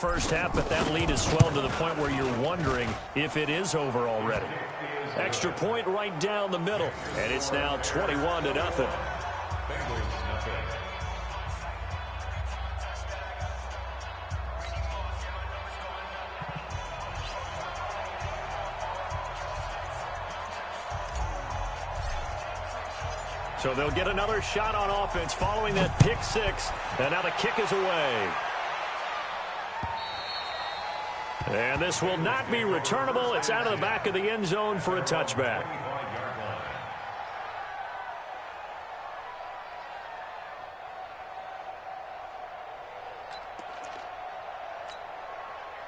first half, but that lead has swelled to the point where you're wondering if it is over already. Extra point right down the middle, and it's now 21-0. So they'll get another shot on offense following that pick six. And now the kick is away. And this will not be returnable. It's out of the back of the end zone for a touchback.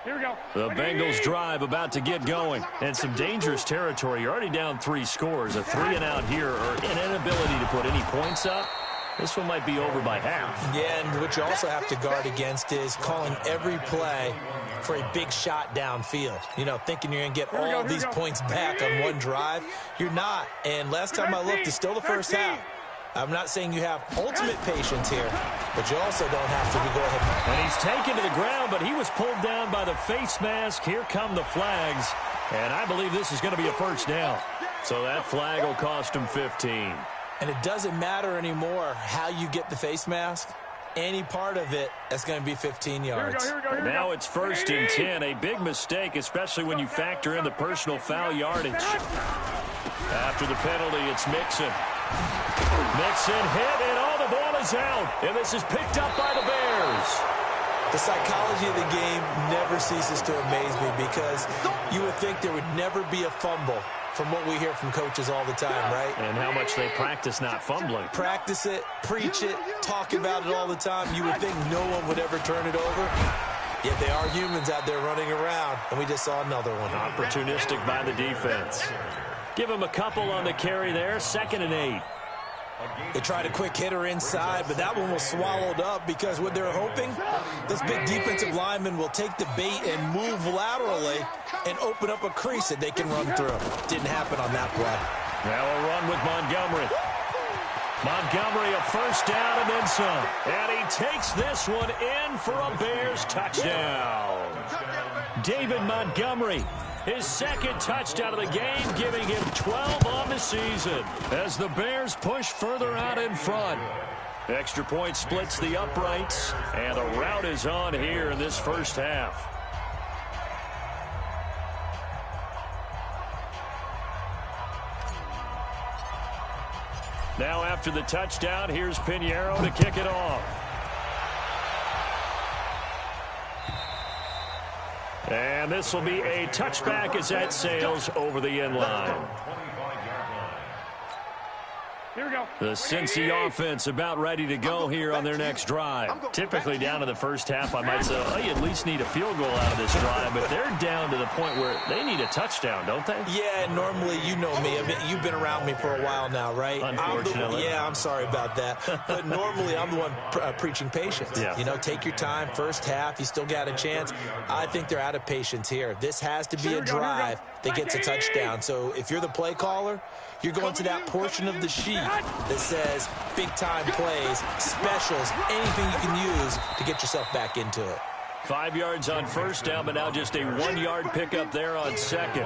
Here we go. The Bengals drive about to get going. And some dangerous territory. You're already down 3 scores. A 3-and-out here or an inability to put any points up. This one might be over by half. Yeah, and what you also have to guard against is calling every play for a big shot downfield. You know, thinking you're going to get all these points back on one drive. You're not. And last time I looked, it's still the first half. I'm not saying you have ultimate patience here, but you also don't have to go ahead. And he's taken to the ground, but he was pulled down by the face mask. Here come the flags, and I believe this is going to be a first down. So that flag will cost him 15. And it doesn't matter anymore how you get the face mask. Any part of it, that's going to be 15 yards. Here we go. Now it's 1st and 10. A big mistake, especially when you factor in the personal foul yardage. After the penalty, it's Mixon. Mixon hit, and the ball is out. And this is picked up by the Bears. The psychology of the game never ceases to amaze me because you would think there would never be a fumble from what we hear from coaches all the time, right? And how much they practice not fumbling. Practice it, preach it, talk about it all the time. You would think no one would ever turn it over. Yet they are humans out there running around, and we just saw another one. Opportunistic by the defense. Give him a couple on the carry there, 2nd and 8. They tried a quick hitter inside, but that one was swallowed up because what they're hoping, this big defensive lineman will take the bait and move laterally and open up a crease that they can run through. Didn't happen on that play. Now a run with Montgomery. Montgomery, a first down and then some. And he takes this one in for a Bears touchdown. David Montgomery, his 2nd touchdown of the game, giving him 12 on the season as the Bears push further out in front. Extra point splits the uprights, and the rout is on here in this first half. Now after the touchdown, here's Pinheiro to kick it off. And this will be a touchback as that sails over the end line. Here we go. The Cincy offense about ready to go here on their next drive. Typically down to the first half, I might say, oh, you at least need a field goal out of this drive, but they're down to the point where they need a touchdown, don't they? Yeah, normally, you know me. You've been around me for a while now, right? Unfortunately. I'm sorry about that. But normally, I'm the one preaching patience. Yeah. You know, take your time. First half, you still got a chance. I think they're out of patience here. This has to be a drive that gets a touchdown. So if you're the play caller, you're going to that portion of the sheet that says big-time plays, specials, anything you can use to get yourself back into it. 5 yards on first down, but now just a 1-yard pickup there on 2nd.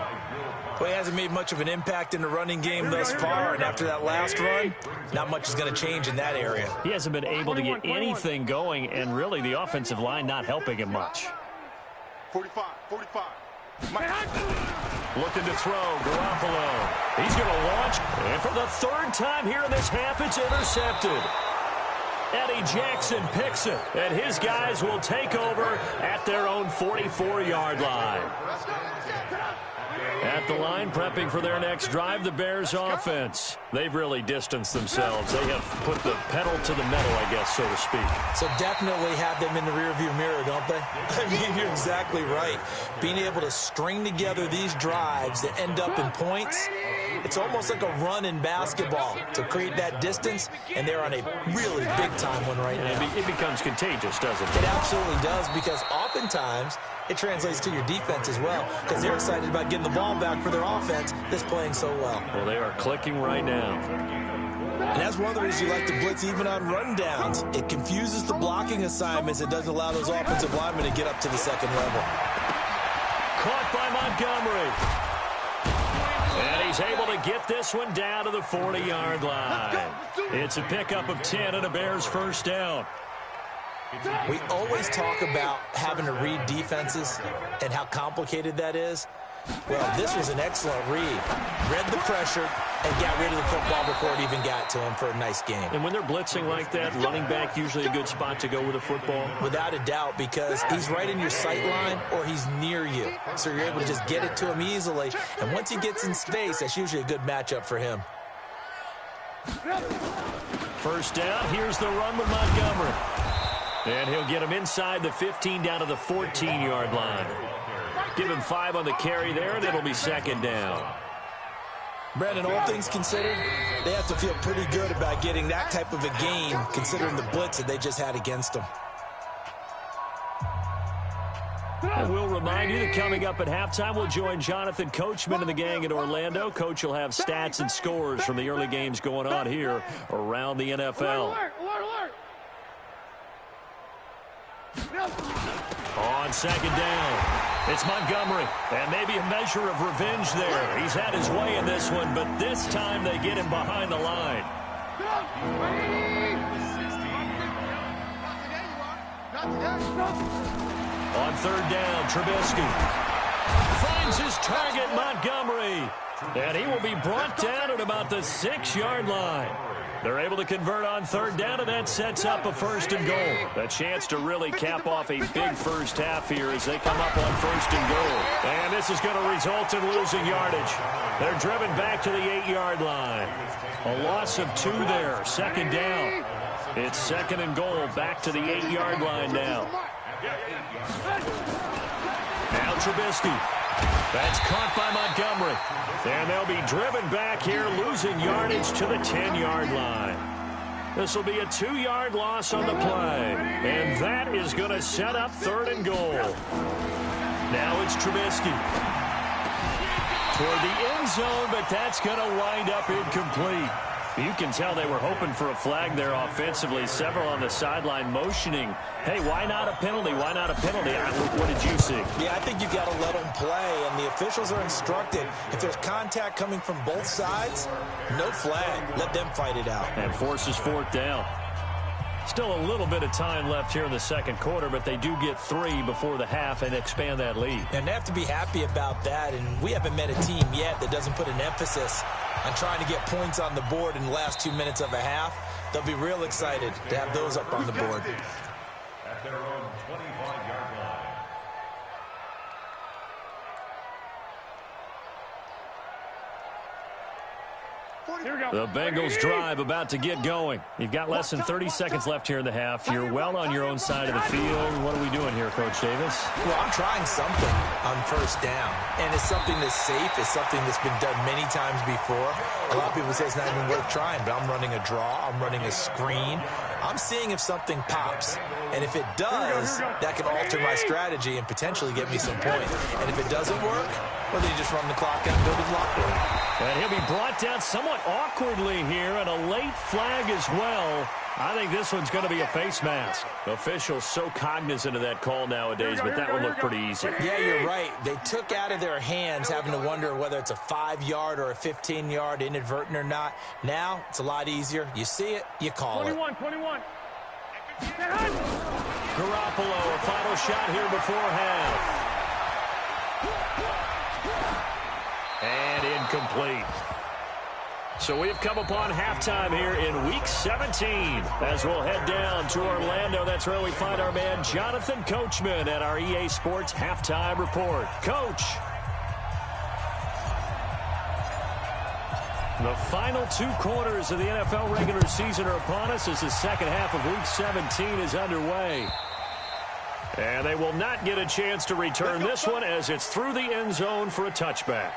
Well, he hasn't made much of an impact in the running game thus far, and after that last run, not much is going to change in that area. He hasn't been able to get anything going, and really the offensive line not helping him much. 45. Looking to throw, Garoppolo. He's going to launch, and for the 3rd time here in this half, it's intercepted. Eddie Jackson picks it, and his guys will take over at their own 44-yard line. At the line, prepping for their next drive, the Bears offense. They've really distanced themselves. They have put the pedal to the metal, I guess, so to speak. So definitely have them in the rearview mirror, don't they? I mean, you're exactly right. Being able to string together these drives that end up in points, it's almost like a run in basketball to create that distance, and they're on a really big-time one right now. It becomes contagious, doesn't it? It absolutely does, because oftentimes it translates to your defense as well, because they're excited about getting the ball back for their offense that's playing so well. Well, they are clicking right now. And that's one of the reasons you like to blitz even on rundowns. It confuses the blocking assignments. It doesn't allow those offensive linemen to get up to the second level. Caught by Montgomery. And he's able to get this one down to the 40-yard line. It's a pickup of 10 and a Bears first down. We always talk about having to read defenses and how complicated that is. Well, this was an excellent read. Read the pressure and got rid of the football before it even got to him for a nice game. And when they're blitzing like that, running back usually a good spot to go with a football? Without a doubt, because he's right in your sight line or he's near you. So you're able to just get it to him easily. And once he gets in space, that's usually a good matchup for him. First down, here's the run with Montgomery. And he'll get him inside the 15 down to the 14-yard line. Give him 5 on the carry there, and it'll be second down. Brandon, all things considered, they have to feel pretty good about getting that type of a gain, considering the blitz that they just had against them. And we'll remind you that coming up at halftime, we'll join Jonathan Coachman and the gang in Orlando. Coach will have stats and scores from the early games going on here around the NFL. On second down, it's Montgomery, and maybe a measure of revenge there. He's had his way in this one, but this time they get him behind the line. On third down, Trubisky finds his target, Montgomery, and he will be brought down at about the 6-yard line. They're able to convert on third down, and that sets up a first and goal. A chance to really cap off a big first half here as they come up on first and goal. And this is going to result in losing yardage. They're driven back to the 8-yard line. A loss of 2 there, second down. It's second and goal, back to the 8-yard line now. Now Trubisky. That's caught by Montgomery. And they'll be driven back here, losing yardage to the 10-yard line. This will be a 2-yard loss on the play. And that is going to set up third and goal. Now it's Trubisky. Toward the end zone, but that's going to wind up incomplete. You can tell they were hoping for a flag there offensively. Several on the sideline motioning, hey, why not a penalty? Why not a penalty? What did you see? Yeah, I think you've got to let them play, and the officials are instructed. If there's contact coming from both sides, no flag. Let them fight it out. And forces fourth down. Still a little bit of time left here in the second quarter, but they do get 3 before the half and expand that lead. And they have to be happy about that, and we haven't met a team yet that doesn't put an emphasis on trying to get points on the board in the last 2 minutes of a half. They'll be real excited to have those up on the board. At their own 25-yard line. The Bengals drive about to get going. You've got less than 30 seconds left here in the half. You're well on your own side of the field. What are we doing here, Coach Davis? Well, I'm trying something on first down, and it's something that's safe. It's something that's been done many times before. A lot of people say it's not even worth trying, but I'm running a draw. I'm running a screen. I'm seeing if something pops, and if it does, that can alter my strategy and potentially get me some points. And if it doesn't work, well, then you just run the clock out and go to the locker room. And he'll be brought down somewhat awkwardly here, and a late flag as well. I think this one's going to be a face mask. Officials so cognizant of that call nowadays, but that one looked pretty easy. Yeah, you're right. They took out of their hands having to wonder whether it's a 5-yard or a 15-yard inadvertent or not. Now, it's a lot easier. You see it, you call 21. Garoppolo, a final shot here before half. And incomplete. So we've come upon halftime here in Week 17. As we'll head down to Orlando, that's where we find our man Jonathan Coachman at our EA Sports Halftime Report. Coach. The final 2 quarters of the NFL regular season are upon us as the second half of Week 17 is underway. And they will not get a chance to return this one as it's through the end zone for a touchback.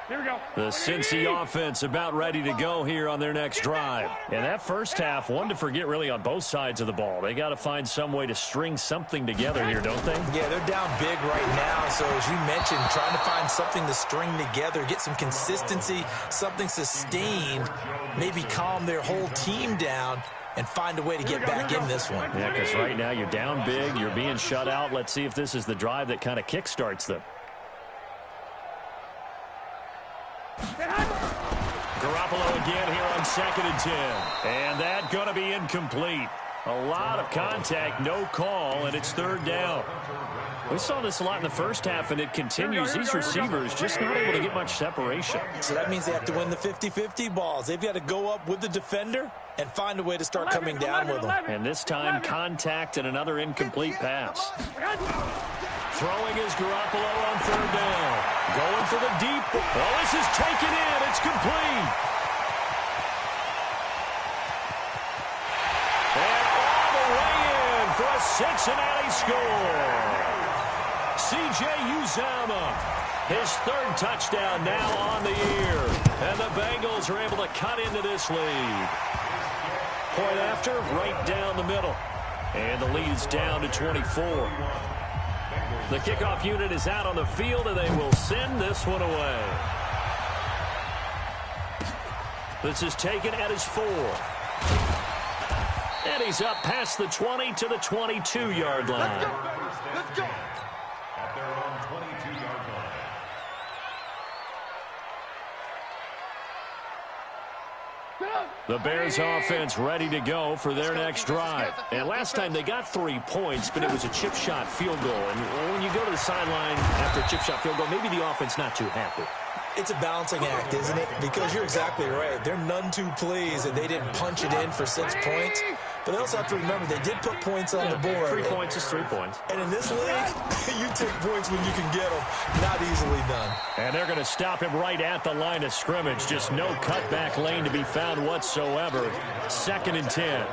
Here we go. The Cincy offense about ready to go here on their next drive. And that first half, one to forget really on both sides of the ball. They got to find some way to string something together here, don't they? Yeah, they're down big right now. So as you mentioned, trying to find something to string together, get some consistency, something sustained, maybe calm their whole team down and find a way to get back in this one. Yeah, because right now you're down big, you're being shut out. Let's see if this is the drive that kind of kickstarts them. Garoppolo again here on 2nd and 10. And that going to be incomplete. A lot of contact, no call, and it's 3rd down. We saw this a lot in the first half, and it continues. These receivers just not able to get much separation. So that means they have to win the 50-50 balls. They've got to go up with the defender and find a way to start coming down with them. And this time, contact and another incomplete pass. Throwing is Garoppolo on 3rd down. Going for the deep. Oh, this is taken in. It's complete. And all the way in for a Cincinnati score. C.J. Uzomah, his 3rd touchdown now on the year. And the Bengals are able to cut into this lead. Point after, right down the middle. And the lead is down to 24. The kickoff unit is out on the field, and they will send this one away. This is taken at his 4. And he's up past the 20 to the 22-yard line. Let's go. At their own 22-yard line. The Bears offense ready to go for their next drive. And last time they got 3 points, but it was a chip shot field goal. And when you go to the sideline after a chip shot field goal, maybe the offense not too happy. It's a balancing act, isn't it? Because you're exactly right. They're none too pleased that they didn't punch it in for 6 points. But they also have to remember they did put points on the board. 3 points is 3 points. And in this league, you take points when you can get them. Not easily done. And they're going to stop him right at the line of scrimmage. Just no cutback lane to be found whatsoever. 2nd and 10.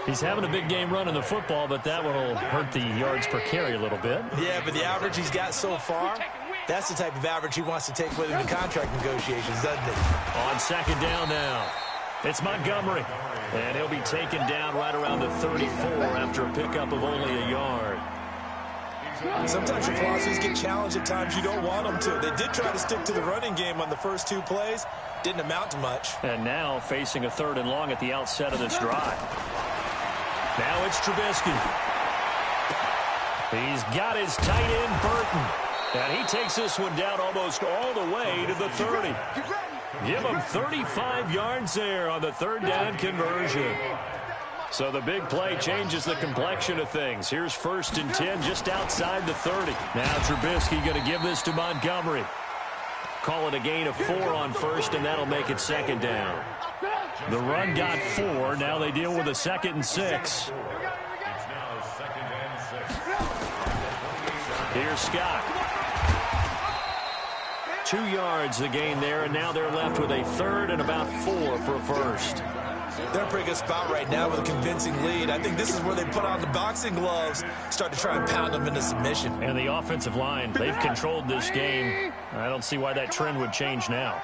He's having a big game running the football, but that one will hurt the yards per carry a little bit. Yeah, but the average he's got so far, that's the type of average he wants to take with him in contract negotiations, doesn't he? On 2nd down now. It's Montgomery. And he'll be taken down right around the 34 after a pickup of only a yard. Sometimes your philosophies get challenged at times you don't want them to. They did try to stick to the running game on the first 2 plays. Didn't amount to much. And now facing a 3rd and long at the outset of this drive. Now it's Trubisky. He's got his tight end, Burton. And he takes this one down almost all the way to the 30. Give him 35 yards there on the 3rd down conversion. So the big play changes the complexion of things. Here's 1st and 10 just outside the 30. Now Trubisky going to give this to Montgomery. Call it a gain of 4 on 1st, and that'll make it 2nd down. The run got 4. Now they deal with a 2nd and 6. It's now 2nd and 6. Here's Scott. 2 yards the gain there, and now they're left with a 3rd and about 4 for a 1st. They're in a pretty good spot right now with a convincing lead. I think this is where they put on the boxing gloves, start to try and pound them into submission. And the offensive line, they've controlled this game. I don't see why that trend would change now.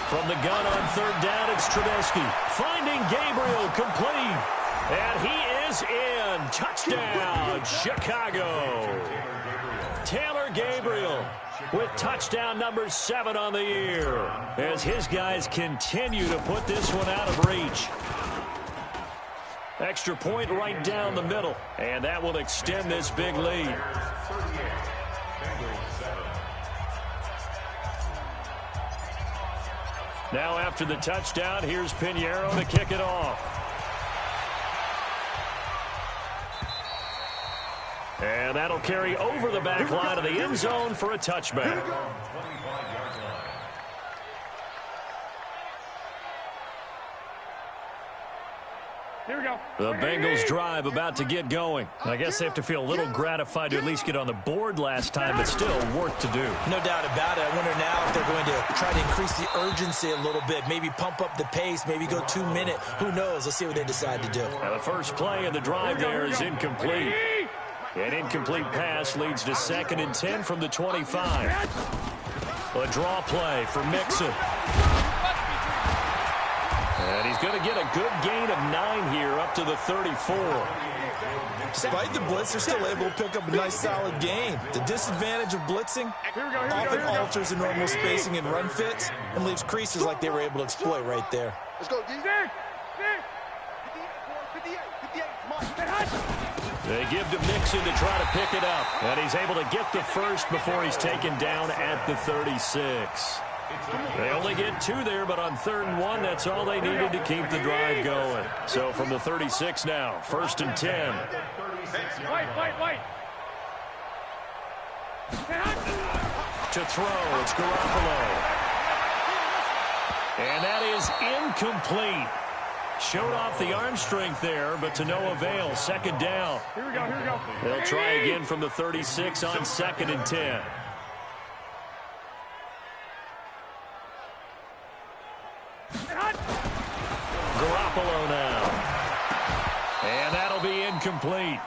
From the gun on 3rd down, it's Trubisky. Finding Gabriel, complete. And he is in. Touchdown, Chicago. Taylor Gabriel with touchdown number 7 on the year as his guys continue to put this one out of reach. Extra point right down the middle, and that will extend this big lead. Now after the touchdown, here's Pinheiro to kick it off. And that'll carry over the back line of the end zone for a touchback. Here we go. The Bengals drive about to get going. I guess they have to feel a little gratified to at least get on the board last time, but still work to do. No doubt about it. I wonder now if they're going to try to increase the urgency a little bit, maybe pump up the pace, maybe go 2-minute. Who knows? Let's see what they decide to do. Now the first play of the drive there is incomplete. An incomplete pass leads to 2nd and 10 from the 25. A draw play for Mixon. And he's going to get a good gain of 9 here up to the 34. Despite the blitz, they're still able to pick up a nice solid gain. The disadvantage of blitzing often alters the normal spacing and run fits and leaves creases like they were able to exploit right there. Let's go, D. They give to Mixon to try to pick it up. And he's able to get the first before he's taken down at the 36. They only get 2 there, but on 3rd and 1, that's all they needed to keep the drive going. So from the 36 now, 1st and 10. Wait. To throw, it's Garoppolo. And that is incomplete. Showed off the arm strength there, but to no avail. 2nd down. Here we go. They'll try again from the 36 on 2nd and 10. Garoppolo now. And that'll be incomplete.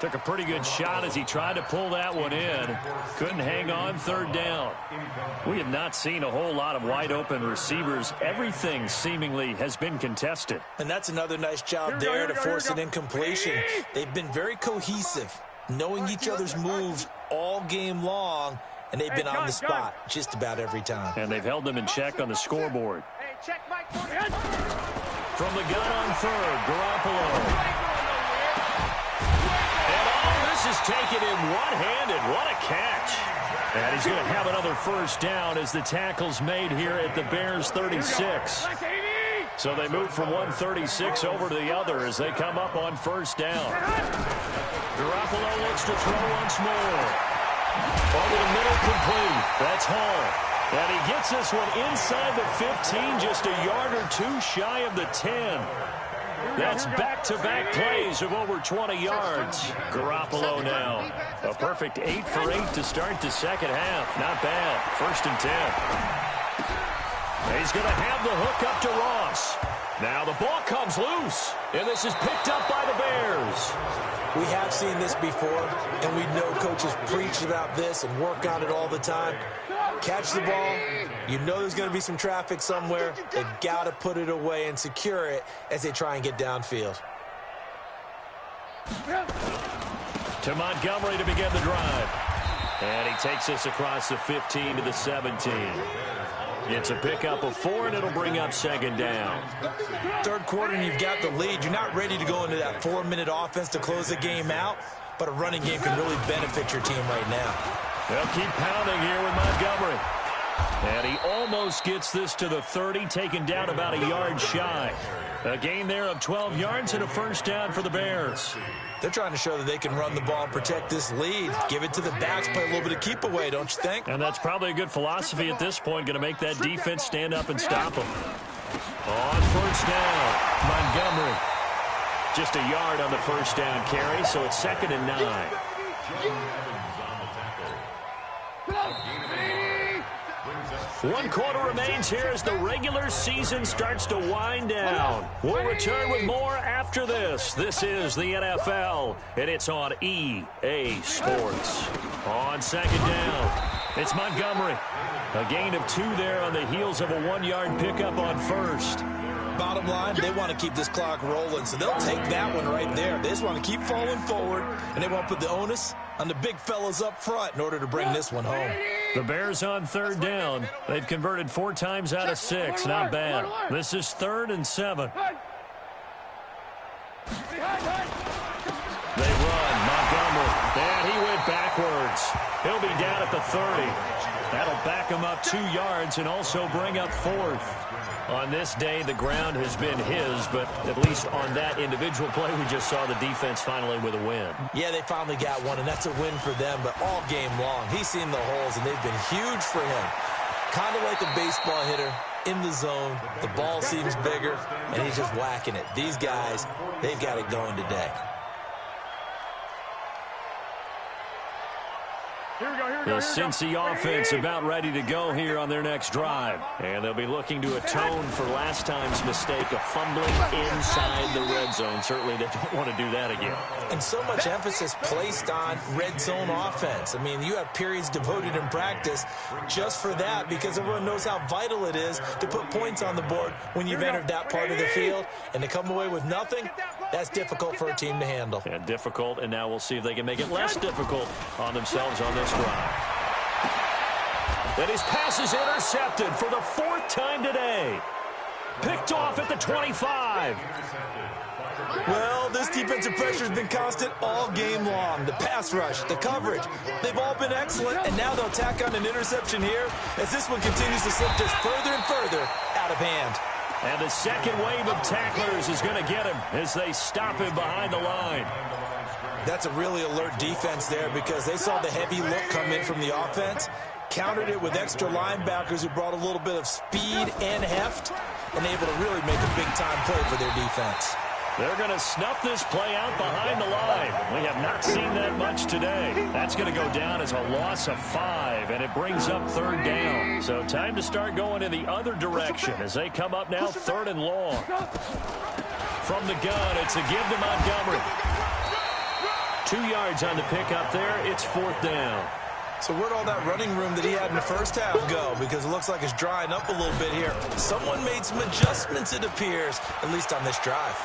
Took a pretty good shot as he tried to pull that one in. Couldn't hang on. 3rd down. We have not seen a whole lot of wide open receivers. Everything seemingly has been contested. And that's another nice job there to force an incompletion. They've been very cohesive, knowing each other's moves all game long, and they've been on the spot just about every time. And they've held them in check on the scoreboard. From the gun on 3rd, Garoppolo. Is taken in one-handed. What a catch. And he's going to have another 1st down as the tackle's made here at the Bears 36. So they move from 136 over to the other as they come up on 1st down. Garoppolo looks to throw once more. Over the middle, complete. That's Hall. And he gets this one inside the 15, just a yard or 2 shy of the 10. That's back-to-back plays of over 20 yards. Garoppolo now. A perfect 8 for 8 to start the 2nd half. Not bad. 1st and 10. He's going to have the hook up to Ross. Now the ball comes loose, and this is picked up by the Bears. We have seen this before, and we know coaches preach about this and work on it all the time. Catch the ball. You know there's going to be some traffic somewhere. They've got to put it away and secure it as they try and get downfield. To Montgomery to begin the drive. And he takes us across the 15 to the 17. It's a pickup of 4, and it'll bring up 2nd down. 3rd quarter, and you've got the lead. You're not ready to go into that 4-minute offense to close the game out, but a running game can really benefit your team right now. They'll keep pounding here with Montgomery. And he almost gets this to the 30, taken down about a yard shy. A gain there of 12 yards and a 1st down for the Bears. They're trying to show that they can run the ball and protect this lead. Give it to the backs, play a little bit of keep away, don't you think? And that's probably a good philosophy at this point, going to make that defense stand up and stop them. On 1st down, Montgomery. Just a yard on the 1st down carry, so it's 2nd and 9. 1 quarter remains here as the regular season starts to wind down. We'll return with more after this. This is the NFL, and it's on EA Sports. On 2nd down, it's Montgomery. A gain of 2 there on the heels of a 1-yard pickup on 1st. Bottom line, they want to keep this clock rolling, so they'll take that one right there. They just want to keep falling forward, and they want to put the onus on the big fellas up front in order to bring this one home. The Bears on 3rd down. They've converted 4 times out of 6. Not bad. This is 3rd and 7. They run. Montgomery. And he went backwards. He'll be down at the 30. That'll back him up 2 yards and also bring up 4th. On this day, the ground has been his, but at least on that individual play, we just saw the defense finally with a win. Yeah, they finally got one, and that's a win for them, but all game long, he's seen the holes, and they've been huge for him. Kind of like a baseball hitter in the zone. The ball seems bigger, and he's just whacking it. These guys, they've got it going today. The Cincy offense about ready to go here on their next drive. And they'll be looking to atone for last time's mistake of fumbling inside the red zone. Certainly they don't want to do that again. And so much emphasis placed on red zone offense. I mean, you have periods devoted in practice just for that because everyone knows how vital it is to put points on the board when you've entered that part of the field. And to come away with nothing, that's difficult for a team to handle. And difficult, and now we'll see if they can make it less difficult on themselves on this drive. And his pass is intercepted for the 4th time today. Picked off at the 25. Well, this defensive pressure has been constant all game long. The pass rush, the coverage, they've all been excellent, and now they'll tack on an interception here as this one continues to slip just further and further out of hand. And the second wave of tacklers is going to get him as they stop him behind the line. That's a really alert defense there because they saw the heavy look come in from the offense, countered it with extra linebackers who brought a little bit of speed and heft, and able to really make a big-time play for their defense. They're going to snuff this play out behind the line. We have not seen that much today. That's going to go down as a loss of 5, and it brings up 3rd down. So time to start going in the other direction as they come up now 3rd and long. From the gun, it's a give to Montgomery. 2 yards on the pickup there. It's 4th down. So where'd all that running room that he had in the first half go? Because it looks like it's drying up a little bit here. Someone made some adjustments, it appears, at least on this drive.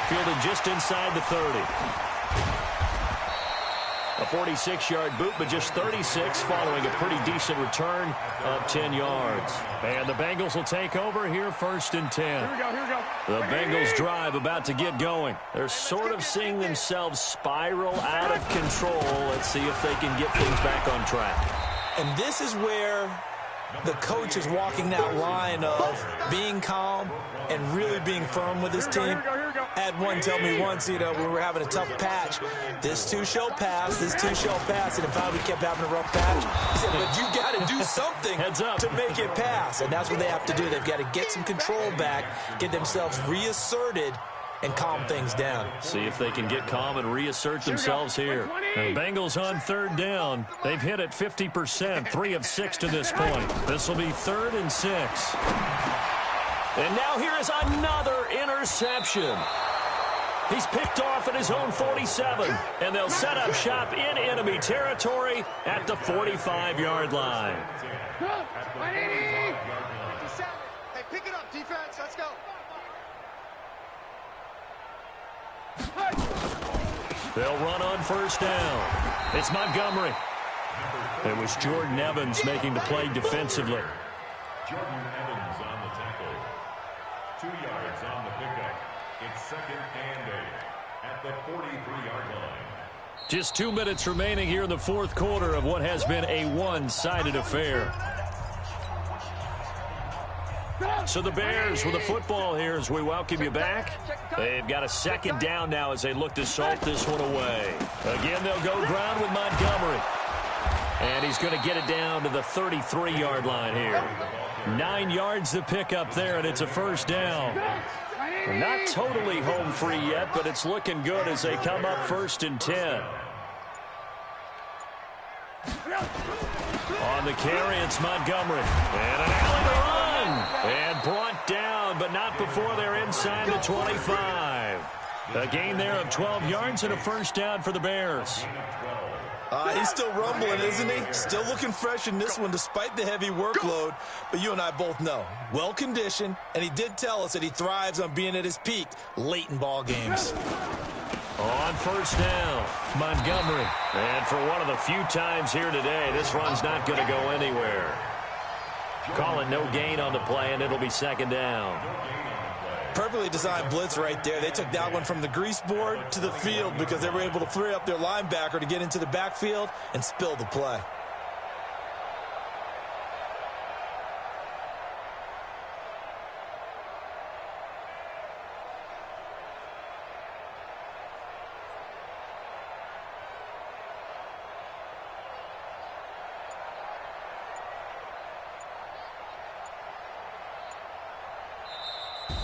Fielded just inside the 30. A 46-yard boot, but just 36 following a pretty decent return of 10 yards. And the Bengals will take over here 1st and 10. Here we go. The Bengals drive about to get going. They're sort of seeing themselves spiral out of control. Let's see if they can get things back on track. And this is where the coach is walking that line of being calm and really being firm with his team. I had one tell me once, we were having a tough patch. This too shall pass, this too shall pass. And if we kept having a rough patch, he said, but you got to do something to make it pass. And that's what they have to do. They've got to get some control back, get themselves reasserted, and calm things down. See if they can get calm and reassert themselves here. The Bengals on 3rd down. They've hit it 50%, 3 of 6 to this point. This will be 3rd and 6. And now here is another interception. He's picked off at his own 47, and they'll set up shop in enemy territory at the 45-yard line. Hey, pick it up, defense. Let's go. They'll run on 1st down. It's Montgomery. It was Jordan Evans making the play defensively. Jordan Evans on the tackle. 2 yards on the pickup. It's 2nd and 8 at the 43-yard line. Just 2 minutes remaining here in the 4th quarter of what has been a one-sided affair. So the Bears with the football here as we welcome you back. They've got a 2nd down now as they look to salt this one away. Again, they'll go ground with Montgomery. And he's going to get it down to the 33-yard line here. 9 yards to pick up there, and it's a 1st down. They're not totally home free yet, but it's looking good as they come up 1st and 10. On the carry, it's Montgomery. And an alley to run. And brought down, but not before they're inside the 25. A gain there of 12 yards and a 1st down for the Bears. He's still rumbling, isn't he? Still looking fresh in this one despite the heavy workload. But you and I both know, well-conditioned, and he did tell us that he thrives on being at his peak late in ball games. On 1st down, Montgomery. And for one of the few times here today, this run's not going to go anywhere. Calling no gain on the play, and it'll be 2nd down. Perfectly designed blitz right there. They took that one from the grease board to the field because they were able to free up their linebacker to get into the backfield and spill the play.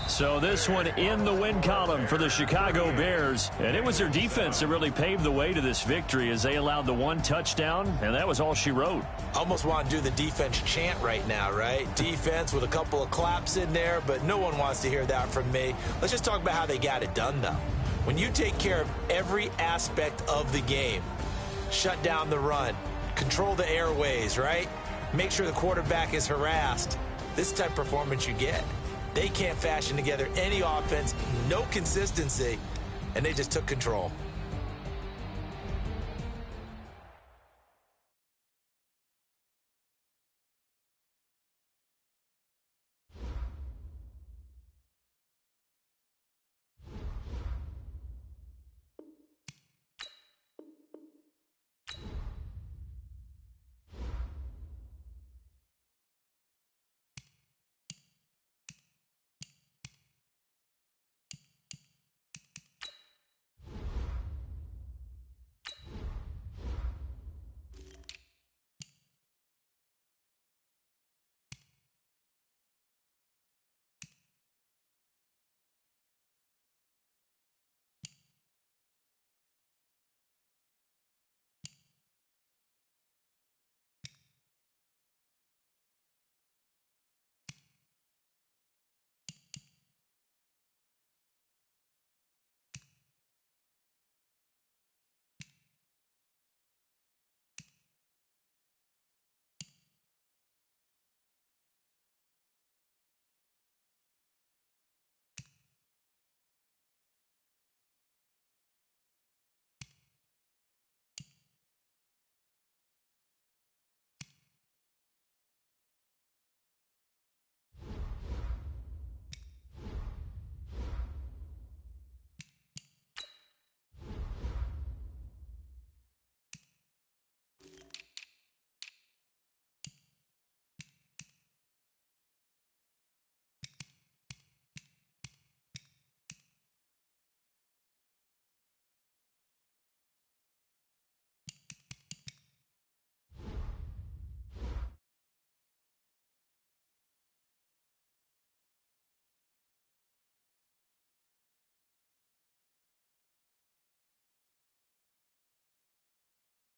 So this one in the win column for the Chicago Bears. And it was their defense that really paved the way to this victory as they allowed the 1 touchdown, and that was all she wrote. Almost want to do the defense chant right now, right? Defense with a couple of claps in there, but no one wants to hear that from me. Let's just talk about how they got it done, though. When you take care of every aspect of the game, shut down the run, control the airways, right? Make sure the quarterback is harassed. This type of performance you get. They can't fashion together any offense, no consistency, and they just took control.